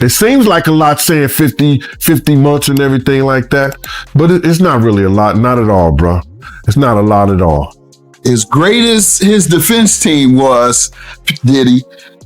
It seems like a lot saying 50 months and everything like that, but it's not really a lot. Not at all, bro. It's not a lot at all. As great as his defense team was, Diddy,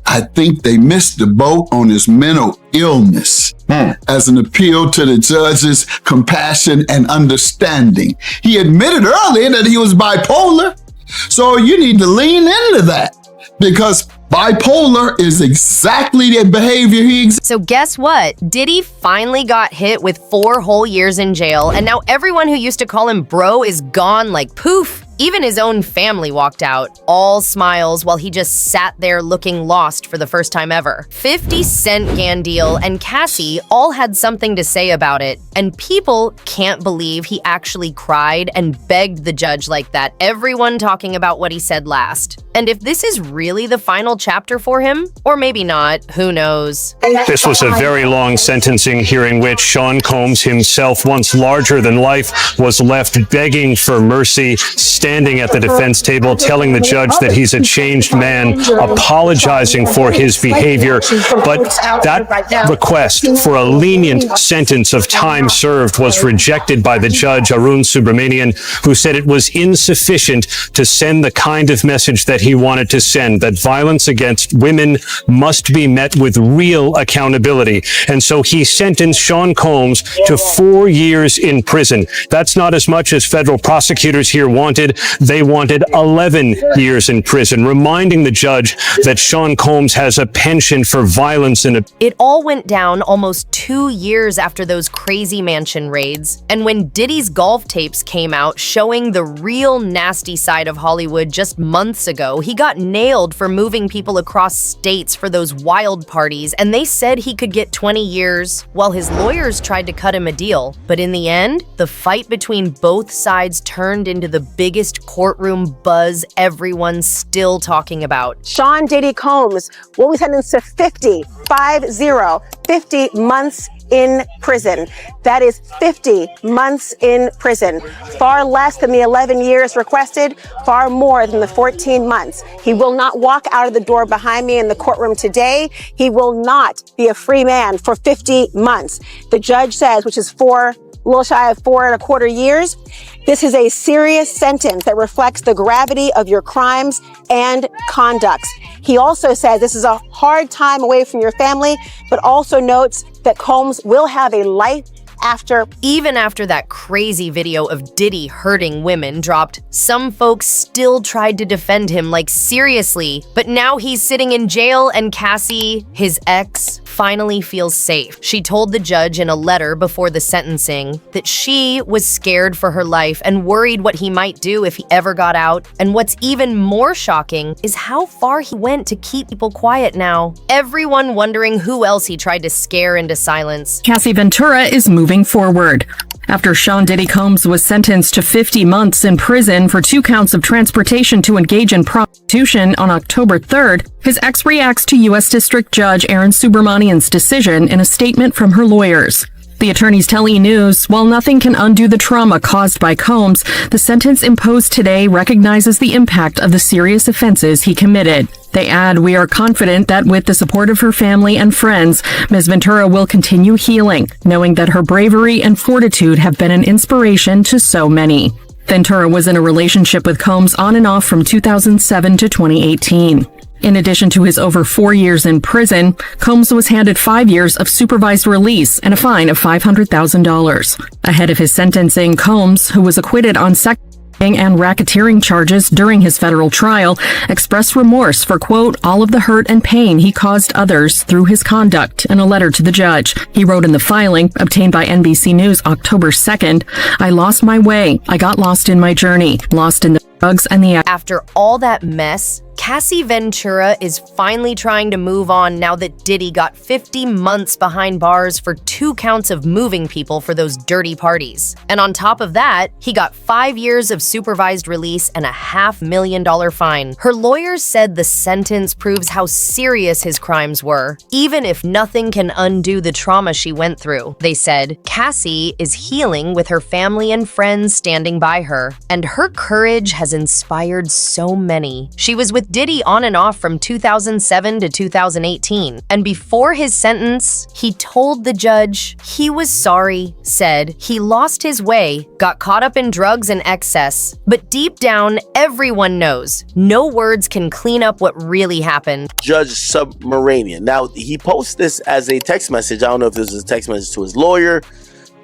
I think they missed the boat on his mental illness as an appeal to the judge's compassion and understanding. He admitted earlier that he was bipolar, so you need to lean into that because bipolar is exactly the behavior he So guess what? Diddy finally got hit with 4 whole years in jail, and now everyone who used to call him bro is gone like poof. Even his own family walked out, all smiles, while he just sat there looking lost for the first time ever. 50 Cent, Gandil, and Cassie all had something to say about it, and people can't believe he actually cried and begged the judge like that, everyone talking about what he said last. And if this is really the final chapter for him, or maybe not, who knows? This was a very long sentencing hearing which Sean Combs himself, once larger than life, was left begging for mercy, standing at the defense table, telling the judge that he's a changed man, apologizing for his behavior. But that request for a lenient sentence of time served was rejected by the judge, Arun Subramanian, who said it was insufficient to send the kind of message that he wanted to send, that violence against women must be met with real accountability. And so he sentenced Sean Combs to 4 years in prison. That's not as much as federal prosecutors here wanted. They wanted 11 years in prison, reminding the judge that Sean Combs has a penchant for violence and It all went down almost 2 years after those crazy mansion raids. And when Diddy's golf tapes came out showing the real nasty side of Hollywood just months ago, he got nailed for moving people across states for those wild parties, and they said he could get 20 years, while his lawyers tried to cut him a deal. But in the end, the fight between both sides turned into the biggest courtroom buzz everyone's still talking about. Sean Diddy Combs will be sentenced to 50 months in prison. That is 50 months in prison. Far less than the 11 years requested, far more than the 14 months. He will not walk out of the door behind me in the courtroom today. He will not be a free man for 50 months. The judge says, which is a little shy of 4.25 years. This is a serious sentence that reflects the gravity of your crimes and conducts. He also says this is a hard time away from your family, but also notes that Combs will have a life after. Even after that crazy video of Diddy hurting women dropped, some folks still tried to defend him, like seriously. But now he's sitting in jail and Cassie, his ex, finally feels safe. She told the judge in a letter before the sentencing that she was scared for her life and worried what he might do if he ever got out. And what's even more shocking is how far he went to keep people quiet now. Everyone wondering who else he tried to scare into silence. Cassie Ventura is moving forward. After Sean Diddy Combs was sentenced to 50 months in prison for 2 counts of transportation to engage in prostitution on October 3rd, his ex reacts to U.S. District Judge Arun Subramanian's decision in a statement from her lawyers. The attorneys tell E! News, while nothing can undo the trauma caused by Combs, the sentence imposed today recognizes the impact of the serious offenses he committed. They add, "We are confident that with the support of her family and friends, Ms. Ventura will continue healing, knowing that her bravery and fortitude have been an inspiration to so many." Ventura was in a relationship with Combs on and off from 2007 to 2018. In addition to his over 4 years in prison, Combs was handed 5 years of supervised release and a fine of $500,000. Ahead of his sentencing, Combs, who was acquitted on sex and racketeering charges during his federal trial, expressed remorse for, quote, all of the hurt and pain he caused others through his conduct in a letter to the judge. He wrote in the filing, obtained by NBC News October 2nd, "I lost my way. I got lost in my journey, lost in the drugs and the..." After all that mess, Cassie Ventura is finally trying to move on now that Diddy got 50 months behind bars for 2 counts of moving people for those dirty parties. And on top of that, he got 5 years of supervised release and a $500,000 fine. Her lawyers said the sentence proves how serious his crimes were, even if nothing can undo the trauma she went through. They said, Cassie is healing with her family and friends standing by her, and her courage has inspired so many. She was with with Diddy on and off from 2007 to 2018. And before his sentence, he told the judge he was sorry, said he lost his way, got caught up in drugs and excess. But deep down, everyone knows no words can clean up what really happened. Judge Submaranian. Now, he posts this as a text message. I don't know if this was a text message to his lawyer,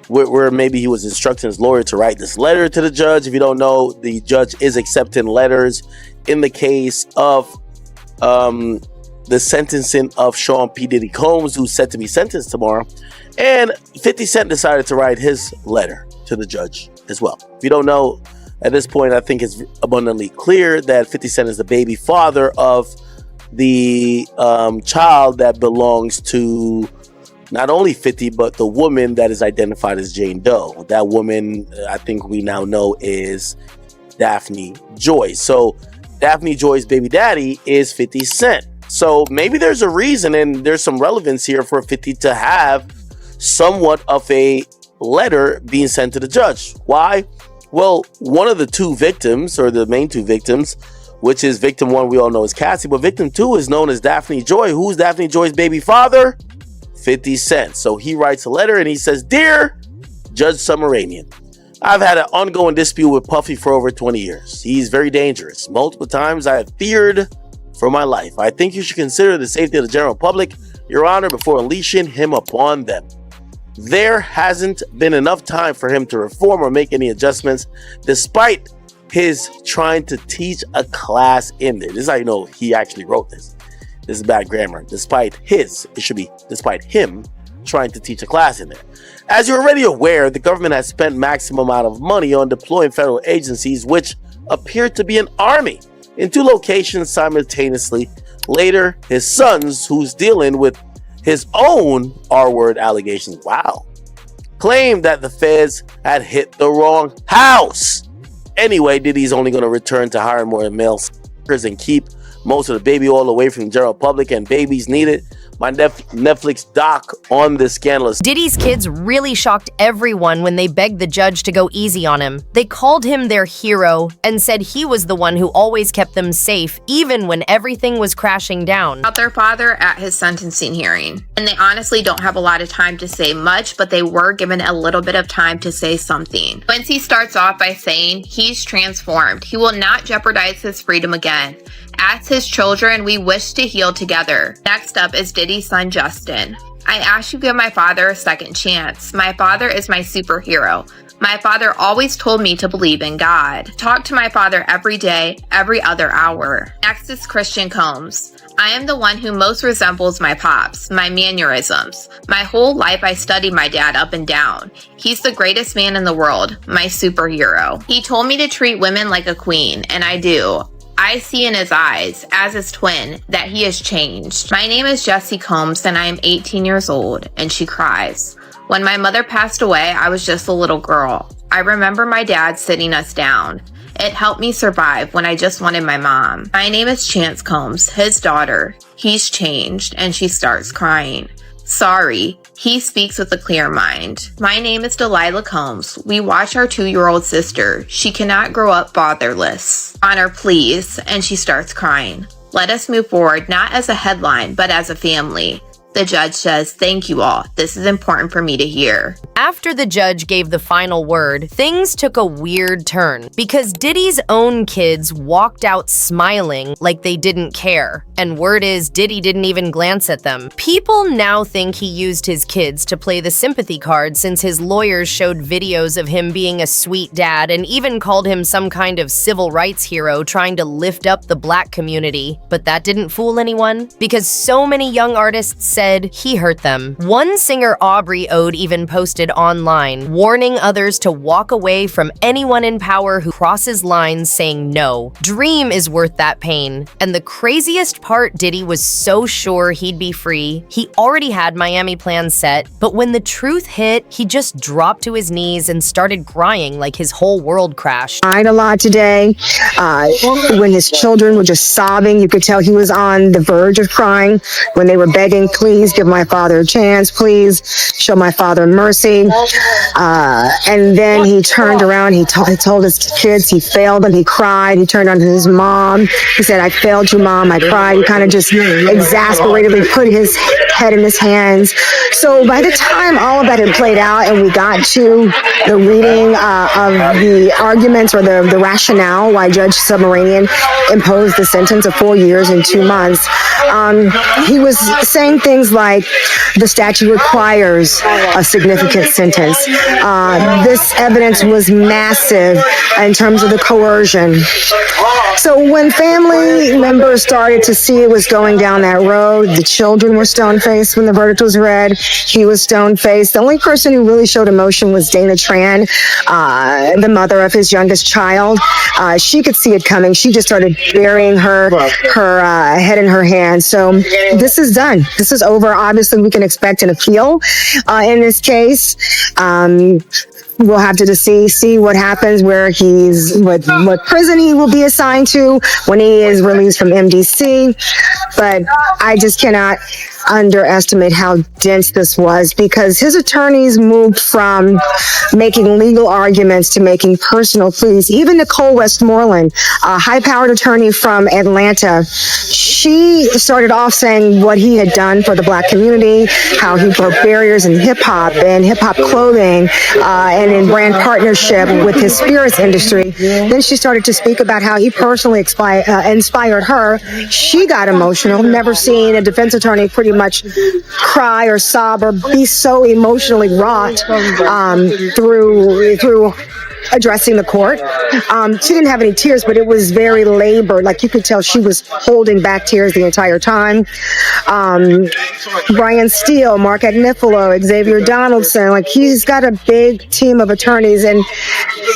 where maybe he was instructing his lawyer to write this letter to the judge. If you don't know, the judge is accepting letters in the case of the sentencing of Sean P. Diddy Combs, who's set to be sentenced tomorrow. And 50 Cent decided to write his letter to the judge as well. If you don't know, at this point, I think it's abundantly clear that 50 Cent is the baby father of the child that belongs to not only 50, but the woman that is identified as Jane Doe. That woman, I think we now know, is Daphne Joy. So Daphne Joy's baby daddy is 50 Cent. So maybe there's a reason and there's some relevance here for 50 to have somewhat of a letter being sent to the judge. Why? Well, one of the two victims, or the main two victims, which is victim one, we all know is Cassie, but victim two is known as Daphne Joy. Who's Daphne Joy's baby father? 50 Cent. So he writes a letter and he says, "Dear Judge Submaranian, I've had an ongoing dispute with Puffy for over 20 years. He's very dangerous. Multiple times I have feared for my life. I think you should consider the safety of the general public, Your Honor, before unleashing him upon them. There hasn't been enough time for him to reform or make any adjustments, despite his trying to teach a class in there." This is how you know he actually wrote this. This is bad grammar. Despite him trying to teach a class in there. As you're already aware, the government has spent maximum amount of money on deploying federal agencies, which appear to be an army, in two locations simultaneously. Later, his sons, who's dealing with his own R-word allegations, claimed that the feds had hit the wrong house. Anyway, Diddy's only going to return to hiring more male s***ers and keep most of the baby oil away from the general public, and babies needed. My Netflix doc on this scandalous. Diddy's kids really shocked everyone when they begged the judge to go easy on him. They called him their hero and said he was the one who always kept them safe, even when everything was crashing down. About their father at his sentencing hearing. And they honestly don't have a lot of time to say much, but they were given a little bit of time to say something. Quincy starts off by saying he's transformed. He will not jeopardize his freedom again. As his children, we wish to heal together. Next up is Diddy's son, Justin. I ask you to give my father a second chance. My father is my superhero. My father always told me to believe in God. Talk to my father every day, every other hour. Next is Christian Combs. I am the one who most resembles my pops, my mannerisms. My whole life I studied my dad up and down. He's the greatest man in the world, my superhero. He told me to treat women like a queen, and I do. I see in his eyes, as his twin, that he has changed. My name is Jessie Combs and I am 18 years old, and she cries. When my mother passed away, I was just a little girl. I remember my dad sitting us down. It helped me survive when I just wanted my mom. My name is Chance Combs, his daughter. He's changed, and she starts crying. Sorry, he speaks with a clear mind. My name is Delilah Combs. We watch our 2-year-old sister. She cannot grow up fatherless. Honor, please. And she starts crying. Let us move forward, not as a headline, but as a family. The judge says, "Thank you all. This is important for me to hear." After the judge gave the final word, things took a weird turn because Diddy's own kids walked out smiling like they didn't care. And word is, Diddy didn't even glance at them. People now think he used his kids to play the sympathy card since his lawyers showed videos of him being a sweet dad and even called him some kind of civil rights hero trying to lift up the black community. But that didn't fool anyone because so many young artists said he hurt them. One singer, Aubrey Ode, even posted online, warning others to walk away from anyone in power who crosses lines, saying no. Dream is worth that pain. And the craziest part, Diddy was so sure he'd be free. He already had Miami plans set, but when the truth hit, he just dropped to his knees and started crying like his whole world crashed. Cried a lot today. When his children were just sobbing, you could tell he was on the verge of crying when they were begging, please please give my father a chance. Please show my father mercy. And then he turned around. He told his kids he failed them. He cried. He turned on his mom. He said, I failed you, Mom. I cried. He kind of just exasperatedly put his head in his hands. So by the time all of that had played out and we got to the reading of the arguments or the rationale why Judge Submaranian imposed the sentence of 4 years and 2 months, he was saying things like the statute requires a significant sentence. This evidence was massive in terms of the coercion. So when family members started to see it was going down that road, the children were stone-faced when the verdict was read. He was stone-faced. The only person who really showed emotion was Dana Tran, the mother of his youngest child. She could see it coming. She just started burying her head in her hands. So this is done. This is over. Obviously, we can expect an appeal in this case. We'll have to see what happens, where what prison he will be assigned to when he is released from MDC. But I just cannot underestimate how dense this was, because his attorneys moved from making legal arguments to making personal pleas. Even Nicole Westmoreland, a high-powered attorney from Atlanta, she started off saying what he had done for the Black community, how he broke barriers in hip-hop and hip-hop clothing, and in brand partnership with his spirits industry. Then she started to speak about how he personally inspired her. She got emotional. Never seen a defense attorney pretty much cry or sob or be so emotionally wrought through addressing the court. She didn't have any tears, but it was very labored. Like, you could tell she was holding back tears the entire time. Brian Steele, Mark Agnifilo, Xavier Donaldson, like, he's got a big team of attorneys, and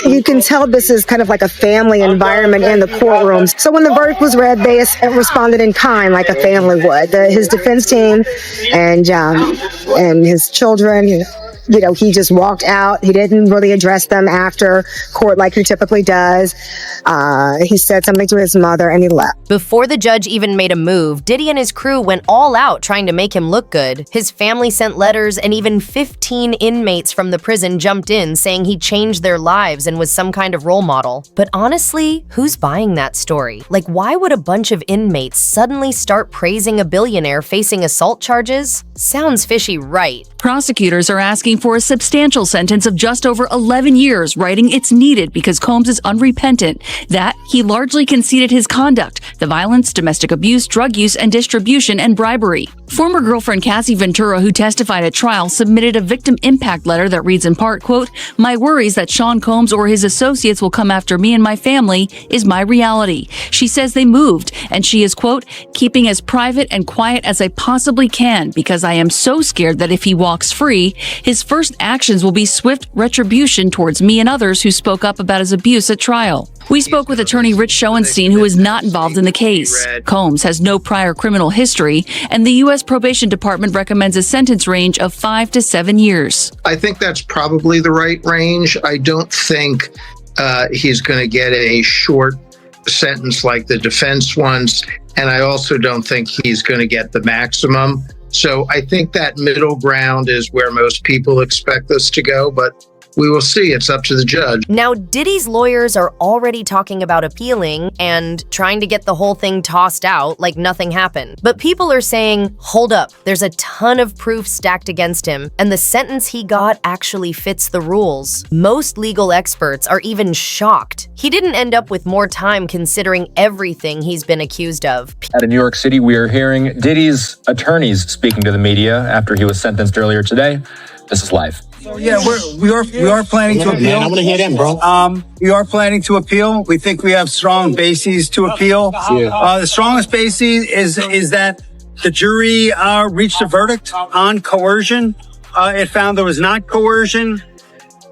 you can tell this is kind of like a family environment in the courtrooms. So when the verdict was read, they responded in kind, like a family would. His defense team and his children, he just walked out. He didn't really address them after court like he typically does. He said something to his mother and he left. Before the judge even made a move, Diddy and his crew went all out trying to make him look good. His family sent letters, and even 15 inmates from the prison jumped in saying he changed their lives and was some kind of role model. But honestly, who's buying that story? Like, why would a bunch of inmates suddenly start praising a billionaire facing assault charges? Sounds fishy, right? Prosecutors are asking for a substantial sentence of just over 11 years, writing it's needed because Combs is unrepentant, that he largely conceded his conduct, the violence, domestic abuse, drug use, and distribution, and bribery. Former girlfriend Cassie Ventura, who testified at trial, submitted a victim impact letter that reads in part, quote, "My worries that Sean Combs or his associates will come after me and my family is my reality." She says they moved, and she is, quote, "keeping as private and quiet as I possibly can because I am so scared that if he walks free, his first actions will be swift retribution towards me and others who spoke up about his abuse at trial." We spoke with attorney Rich Schoenstein, who is not involved in the case. Combs has no prior criminal history, and the U.S. Probation Department recommends a sentence range of 5 to 7 years. I think that's probably the right range. I don't think he's going to get a short sentence like the defense wants, and I also don't think he's going to get the maximum. So I think that middle ground is where most people expect us to go, but we will see. It's up to the judge. Now, Diddy's lawyers are already talking about appealing and trying to get the whole thing tossed out like nothing happened. But people are saying, hold up, there's a ton of proof stacked against him, and the sentence he got actually fits the rules. Most legal experts are even shocked. He didn't end up with more time considering everything he's been accused of. Out of New York City, we are hearing Diddy's attorneys speaking to the media after he was sentenced earlier today. This is live. So yeah, we are planning to appeal. Man, I want to hear them, bro. We are planning to appeal. We think we have strong bases to appeal. The strongest basis is that the jury reached a verdict on coercion. It found there was not coercion.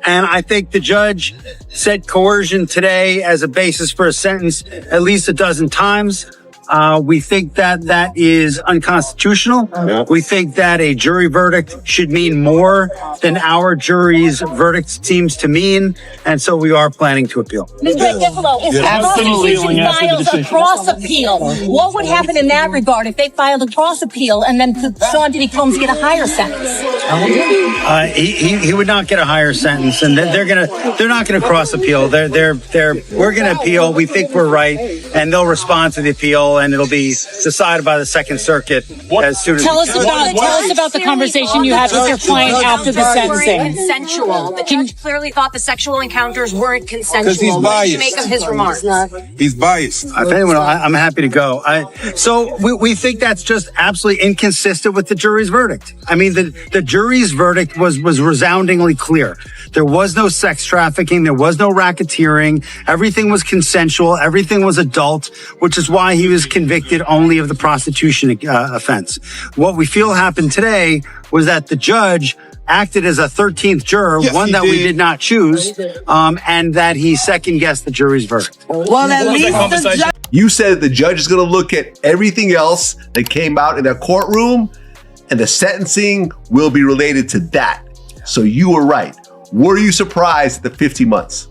And I think the judge said coercion today as a basis for a sentence at least a dozen times. We think that that is unconstitutional. Yeah. We think that a jury verdict should mean more than our jury's verdict seems to mean. And so we are planning to appeal. Mr. Ruffalo, if the prosecution files a cross appeal, what would happen in that regard if they filed a cross appeal and then Sean Diddy Combs get a higher sentence? He would not get a higher sentence, and they're not gonna cross appeal. We're gonna appeal. We think we're right, and they'll respond to the appeal, and it'll be decided by the Second Circuit as soon as. Tell us about the conversation you had with your client after the sentencing. Consensual. The judge clearly thought the sexual encounters weren't consensual. Because he's What did you biased. make of his remarks? He's biased. If anyone, I'm happy to go. So we think that's just absolutely inconsistent with the jury's verdict. I mean, the jury's verdict was resoundingly clear. There was no sex trafficking. There was no racketeering. Everything was consensual. Everything was adult, which is why he was convicted only of the prostitution offense. What we feel happened today was that the judge acted as a 13th juror, one that we did not choose, and that he second-guessed the jury's verdict. Well, at least the judge. You said the judge is going to look at everything else that came out in that courtroom, and the sentencing will be related to that. So you were right. Were you surprised at the 50 months?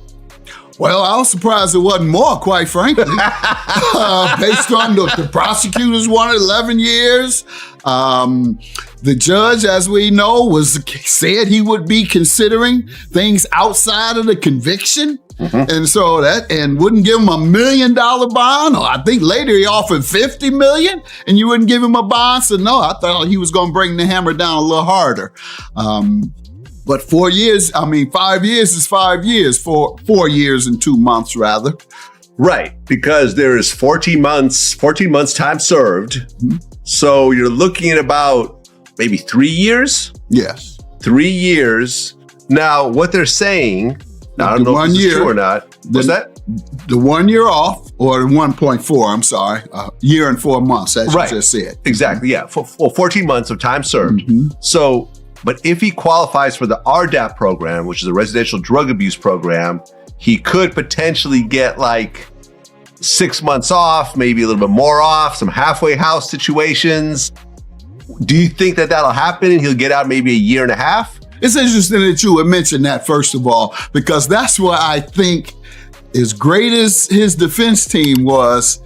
Well, I was surprised it wasn't more, quite frankly. Based on the prosecutors wanted 11 years. The judge, as we know, said he would be considering things outside of the conviction. And so and wouldn't give him $1 million bond. Or I think later he offered $50 million and you wouldn't give him a bond. So no, I thought he was going to bring the hammer down a little harder. But 4 years, 5 years is 5 years, 4 years and 2 months rather. Right, because there is 14 months time served. So you're looking at about maybe 3 years? Yes. 3 years. Now, what they're saying, now, I don't know if this is true or not. What's that? The 1 year off, or 1.4, I'm sorry, year and 4 months, as you just said. Exactly, yeah. 14 months of time served. So, but if he qualifies for the RDAP program, which is a residential drug abuse program, he could potentially get like 6 months off, maybe a little bit more off, some halfway house situations. Do you think that that'll happen and he'll get out maybe a year and a half? It's interesting that you would mention that, first of all, because that's what I think, as great as his defense team was,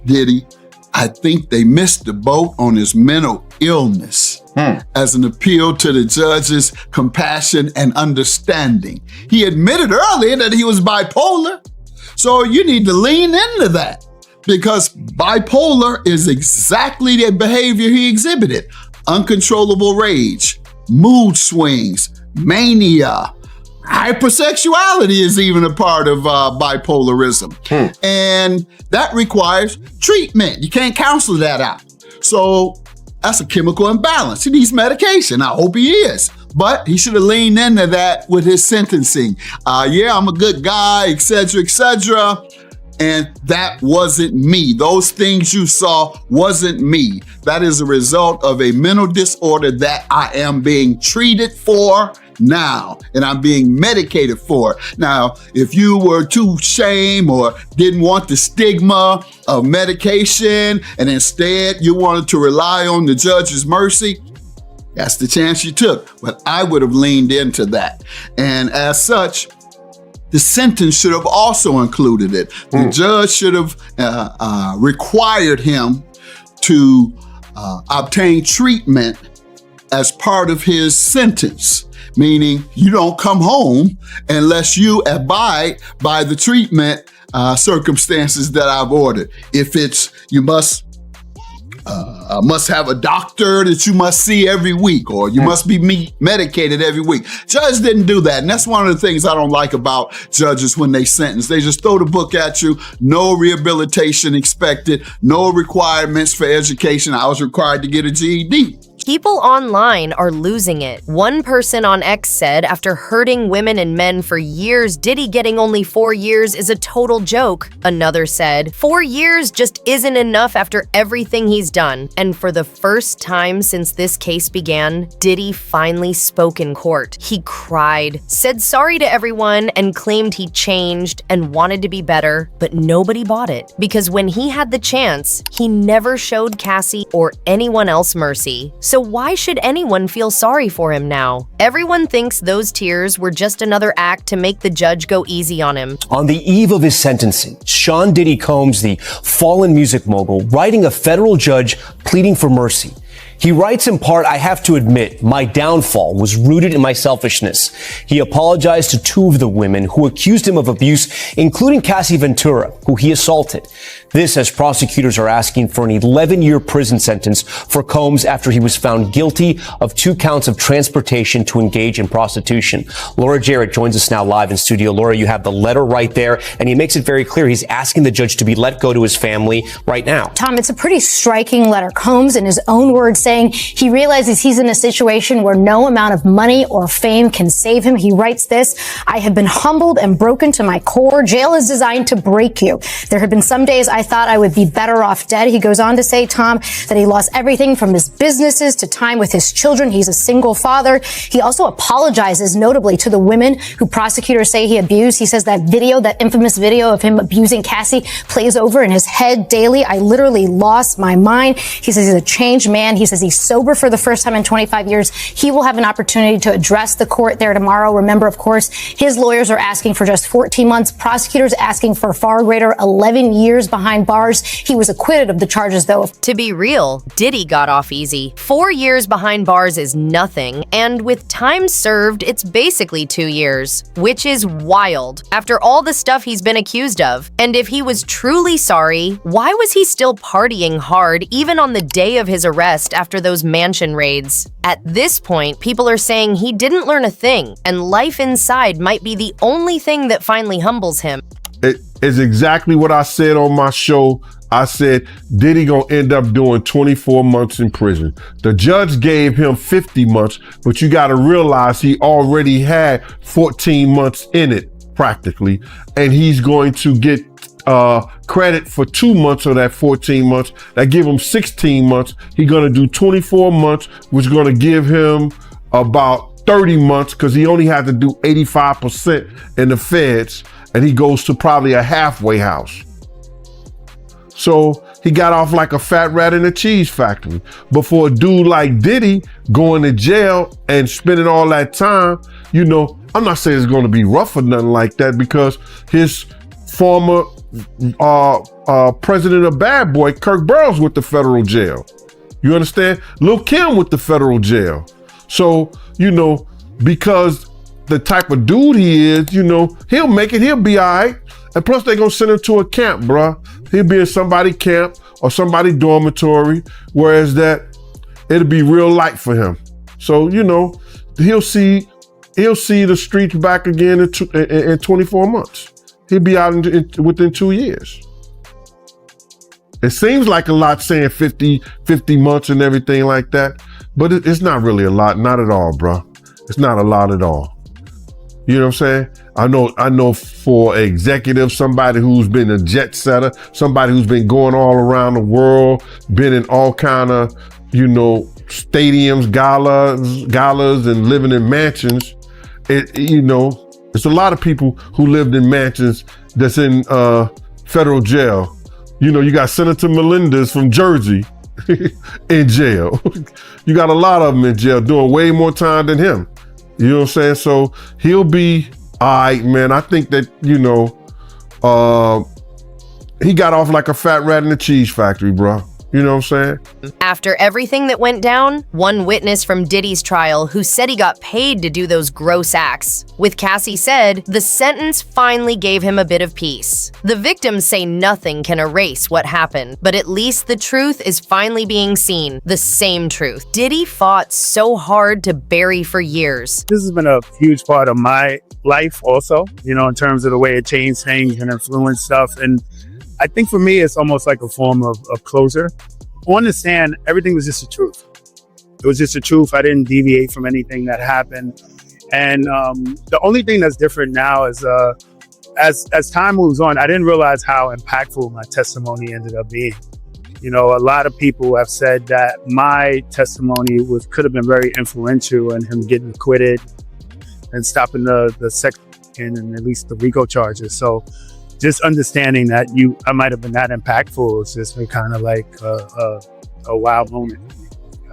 Diddy, I think they missed the boat on his mental illness as an appeal to the judge's compassion and understanding. He admitted earlier that he was bipolar. So you need to lean into that, because bipolar is exactly the behavior he exhibited. Uncontrollable rage, mood swings, mania, hypersexuality is even a part of bipolarism. And that requires treatment. You can't counsel that out. So that's a chemical imbalance. He needs medication. I hope he is. But he should have leaned into that with his sentencing. I'm a good guy, et cetera, and that wasn't me. Those things you saw wasn't me. That is a result of a mental disorder that I am being treated for now, and I'm being medicated for. Now, if you were too ashamed or didn't want the stigma of medication, and instead you wanted to rely on the judge's mercy, that's the chance you took. But I would have leaned into that. And as such, the sentence should have also included it. The judge should have required him to obtain treatment as part of his sentence, meaning you don't come home unless you abide by the treatment circumstances that I've ordered. If it's, you must have a doctor that you must see every week, or you must be medicated every week. Judge didn't do that. And that's one of the things I don't like about judges when they sentence. They just throw the book at you. No rehabilitation expected, no requirements for education. I was required to get a GED. People online are losing it. One person on X said after hurting women and men for years, Diddy getting only 4 years is a total joke. Another said, 4 years just isn't enough after everything he's done. And for the first time since this case began, Diddy finally spoke in court. He cried, said sorry to everyone, and claimed he changed and wanted to be better, but nobody bought it. Because when he had the chance, he never showed Cassie or anyone else mercy. So why should anyone feel sorry for him now? Everyone thinks those tears were just another act to make the judge go easy on him. On the eve of his sentencing, Sean Diddy Combs, the fallen music mogul, writing a federal judge pleading for mercy. He writes in part, I have to admit, my downfall was rooted in my selfishness. He apologized to 2 of the women who accused him of abuse, including Cassie Ventura, who he assaulted. This as prosecutors are asking for an 11-year prison sentence for Combs after he was found guilty of 2 counts of transportation to engage in prostitution. Laura Jarrett joins us now live in studio. Laura, you have the letter right there, and he makes it very clear he's asking the judge to be let go to his family right now. Tom, it's a pretty striking letter. Combs, in his own words, saying he realizes he's in a situation where no amount of money or fame can save him. He writes this, I have been humbled and broken to my core. Jail is designed to break you. There have been some days I thought I would be better off dead. He goes on to say, Tom, that he lost everything from his businesses to time with his children. He's a single father. He also apologizes notably to the women who prosecutors say he abused. He says that video, that infamous video of him abusing Cassie, plays over in his head daily. I literally lost my mind. He says he's a changed man. He says he's sober for the first time in 25 years. He will have an opportunity to address the court there tomorrow. Remember, of course, his lawyers are asking for just 14 months. Prosecutors asking for far greater 11 years behind bars. He was acquitted of the charges, though. To be real, Diddy got off easy. 4 years behind bars is nothing, and with time served, it's basically 2 years, which is wild after all the stuff he's been accused of. And if he was truly sorry, why was he still partying hard even on the day of his arrest after those mansion raids? At this point, people are saying he didn't learn a thing, and life inside might be the only thing that finally humbles him. It is exactly what I said on my show. I said, Diddy gonna end up doing 24 months in prison. The judge gave him 50 months, but you gotta realize he already had 14 months in it, practically, and he's going to get credit for 2 months of that 14 months. That give him 16 months. He's gonna do 24 months, which is gonna give him about 30 months because he only had to do 85% in the feds, and he goes to probably a halfway house. So he got off like a fat rat in a cheese factory. But for a dude like Diddy going to jail and spending all that time, you know, I'm not saying it's going to be rough or nothing like that, because his former president of Bad Boy, Kirk Burrows, with the federal jail. You understand? Lil' Kim with the federal jail. So, you know, because the type of dude he is, you know, he'll make it, he'll be all right. And plus they gonna send him to a camp, bruh. He'll be in somebody camp or somebody dormitory, whereas that it'll be real light for him. So, you know, he'll see the streets back again in 24 months. He'll be out within 2 years. It seems like a lot saying 50 months and everything like that, but it's not really a lot, not at all, bruh. It's not a lot at all. You know what I'm saying? I know for an executive, somebody who's been a jet setter, somebody who's been going all around the world, been in all kind of, you know, stadiums, galas, and living in mansions. You know, it's a lot of people who lived in mansions that's in federal jail. You know, you got Senator Melendez from Jersey in jail. You got a lot of them in jail doing way more time than him. You know what I'm saying? So he'll be all right, man. I think that, you know, he got off like a fat rat in a cheese factory, bro. You know what I'm saying? After everything that went down, one witness from Diddy's trial who said he got paid to do those gross acts. With Cassie said, the sentence finally gave him a bit of peace. The victims say nothing can erase what happened, but at least the truth is finally being seen. The same truth Diddy fought so hard to bury for years. This has been a huge part of my life also, you know, in terms of the way it changed things and influenced stuff. And I think for me, it's almost like a form of closure. I understand everything was just the truth. It was just the truth. I didn't deviate from anything that happened. And the only thing that's different now is as time moves on, I didn't realize how impactful my testimony ended up being. You know, a lot of people have said that my testimony could have been very influential in him getting acquitted and stopping the sex and at least the RICO charges. So just understanding that I might have been that impactful is just kind of like a wow moment.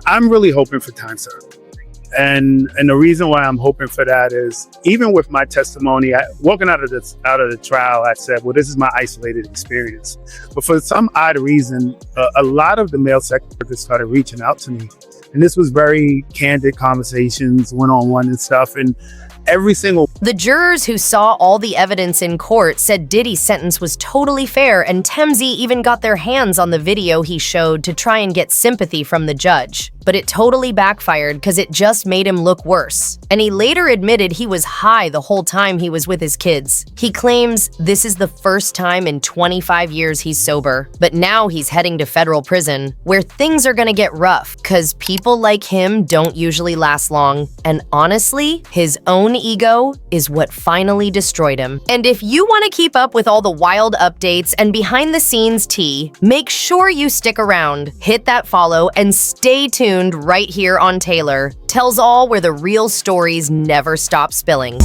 I'm really hoping for time served. And the reason why I'm hoping for that is, even with my testimony, walking out of the trial, I said, well, this is my isolated experience. But for some odd reason, a lot of the male sex workers started reaching out to me. And this was very candid conversations, one-on-one and stuff. And the jurors who saw all the evidence in court said Diddy's sentence was totally fair, and TMZ even got their hands on the video he showed to try and get sympathy from the judge. But it totally backfired because it just made him look worse. And he later admitted he was high the whole time he was with his kids. He claims this is the first time in 25 years he's sober, but now he's heading to federal prison, where things are gonna get rough because people like him don't usually last long. And honestly, his own ego is what finally destroyed him. And if you want to keep up with all the wild updates and behind the scenes tea, make sure you stick around, hit that follow, and stay tuned right here on Taylor Tells All, where the real stories never stop spilling.